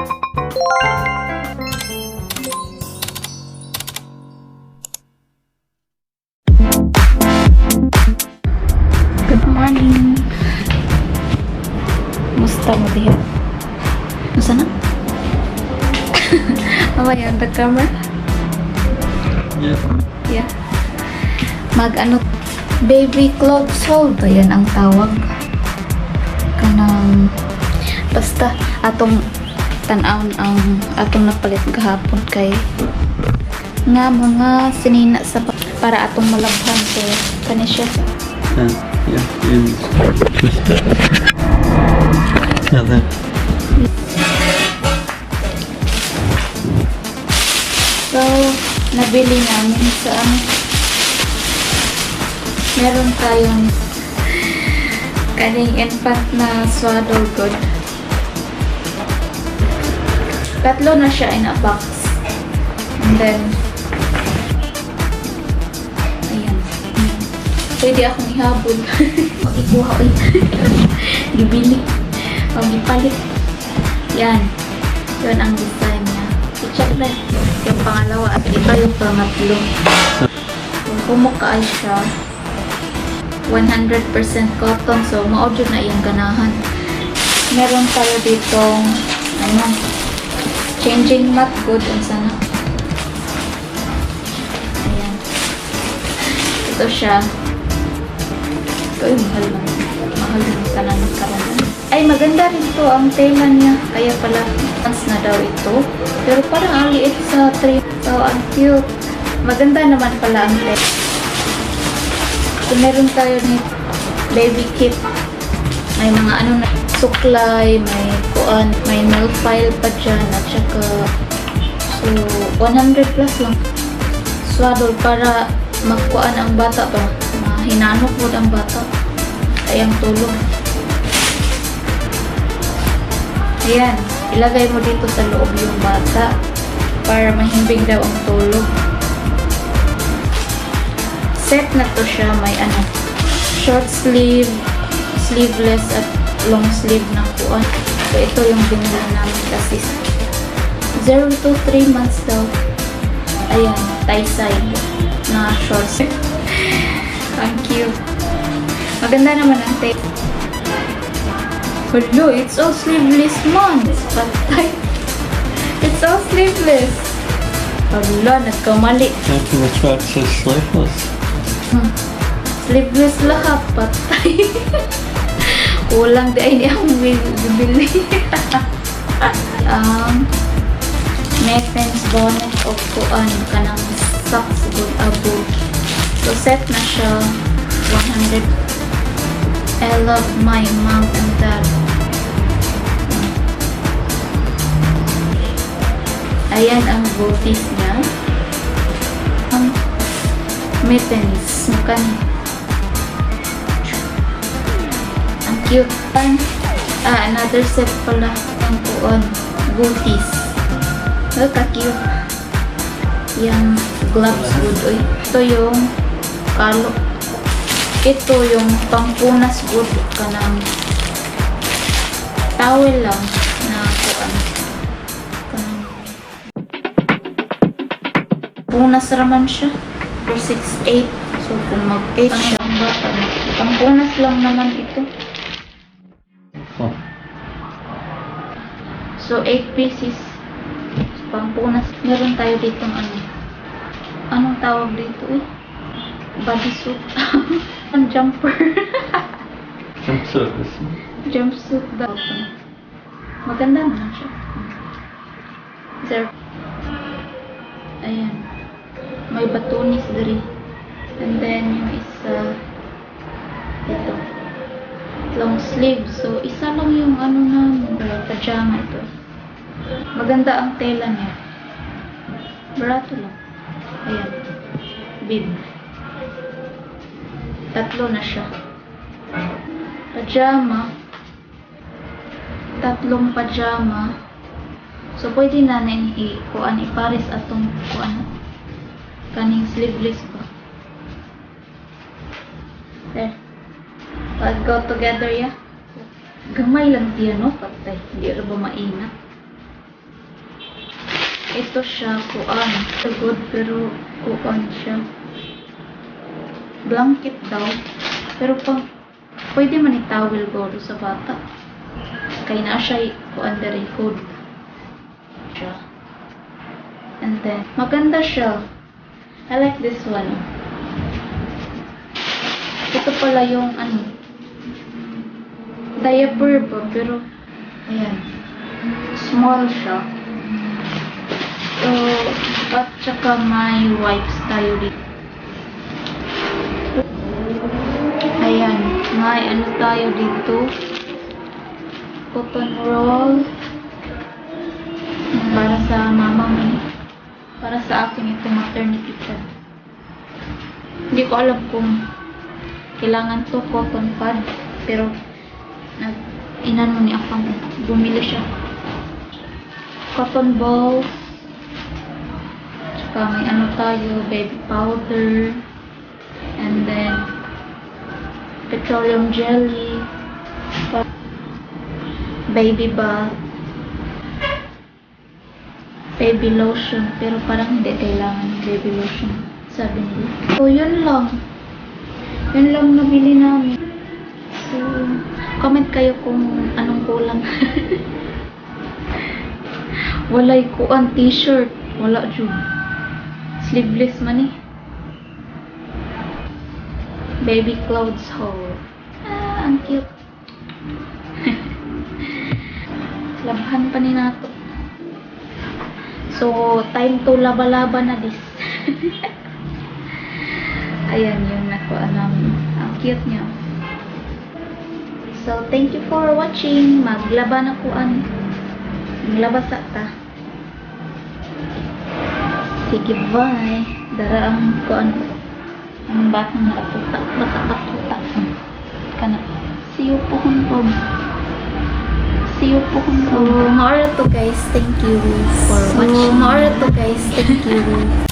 Good morning. Musta mo diha? Musta na? Mamaya on the camera? Yeah. Yeah. Mag-ano? Baby clothes hold. Ayan ang tawag. Kanang basta atong tan-aon ang atong napalit gahapon kay nga mga sinina sa para atong malabhan so kani siya. Yeah, and twist it. Yeah, then. So, nabili namin sa meron tayong kaning infant na swaddle good. Tatlo na siya in a box. And then, ayan. Pwede akong ihabol. Mag-ikuha ko gibili. Mag-ipalit. Yan. Yun ang design niya. I-check na yung pangalawa at ito yung pangatlo. Kung kumukaan siya, 100% cotton. So, ma-audio na yung ganahan. Meron tayo ditong changing mat good and sana. Ayan. Ito siya. Ito yung mahal lang. Mahal lang ka lang karoon. Ay, maganda rin to ang tela niya. Kaya pala, once na daw ito. Pero parang ang liit sa tray. So, ang cute. Maganda naman pala ang tela. So, meron tayo ni baby kit. May mga ano na suklay, may kuan, may nail file pa dyan, at saka so 100 plus lang swaddle para magkuan ang bata ba, mahinanok mo ang bata ayang tulog. Ayan, ilagay mo dito sa loob yung bata para mahimbing daw ang tulog. Set na to siya, may short sleeve, sleeveless at long sleeve na kuan. So, ito yung binili namin kasi 0 to 3 months daw. Ayan, tie side na shorts. Ang cute. Maganda naman ang tape. Hello, it's all sleeveless man. Patay. It's all sleeveless. Hala, nagkamali. After the truck says sleeveless. Sleeveless lahat. Patay. Kulang di ay ang bibili. Mephens bonnet of kuan kanang socks good above. So set na siya 100. I love my mom and dad. Ayan ang booties niya. Mittens mukan. Cute. Another set pala ang kuon. Booties. Ka-cute. Yung gloves good. Uy. Ito yung kalo. Ito yung pangpunas good. Kanang towel lang na kuon. Kanang punas raman siya. For 6'8". So kung mag-8 siya ang bata. Pangpunas lang naman ito. Oh. So, 8 pieces. Pampunas. Meron tayo ditong anong tawag dito eh? Bodysuit. Ang jumper. Jumpsuit. Jumpsuit daw. Maganda naman siya. Sir. Ayan. May batunis diri. And then, yung isa ito. Long sleeve. So, isa lang yung pajama ito. Maganda ang tela niya. Barato lang. Ayan. Bib. Tatlo na siya. Pajama. Tatlong pajama. So, pwede na ipares atong kaning sleeveless pa. There. Pag go together ya. Gamay lang siya, no? Patay. Hindi rin ba mainat? ito siya, kuan. Good, pero kuan siya. Blanket daw. Pero pag, pwede man i-towel go sa bata. Kaya na siya kuan dari good. Siya. And then, maganda siya. I like this one. Ito pala yung ano, diaper ba, pero ayan, small siya. So, at saka may wipes tayo dito. Ayan, may ano tayo dito, cotton roll, para sa mama mo. Para sa akin ito maternity pad. Hindi ko alam kung kailangan to cotton pad, pero inano ni akang bumili siya. Cotton balls, tsaka may ano tayo, baby powder, and then petroleum jelly, baby bath, baby lotion, pero parang hindi kailangan ng baby lotion, sabi nila. So, yun lang. Yun lang nabili namin. So, comment kayo kung anong kulang. Walay kuan t-shirt. Wala jud. Sleeveless man eh. Baby clothes haul. Ah, ang cute. Labhan pa ni nato. So, time to laba-laba na this. Ayan yung nakuha namin. Ang cute niya. So, thank you for watching. Maglaba na kuan. Maglaba sa ta. Sige, bye. Dara ang kuan. Ang batang nakatuta. Bata-batuta. Kana. See you po kung po. See you po kung po. So, maara to guys. Thank you for watching. Maara to guys. Thank you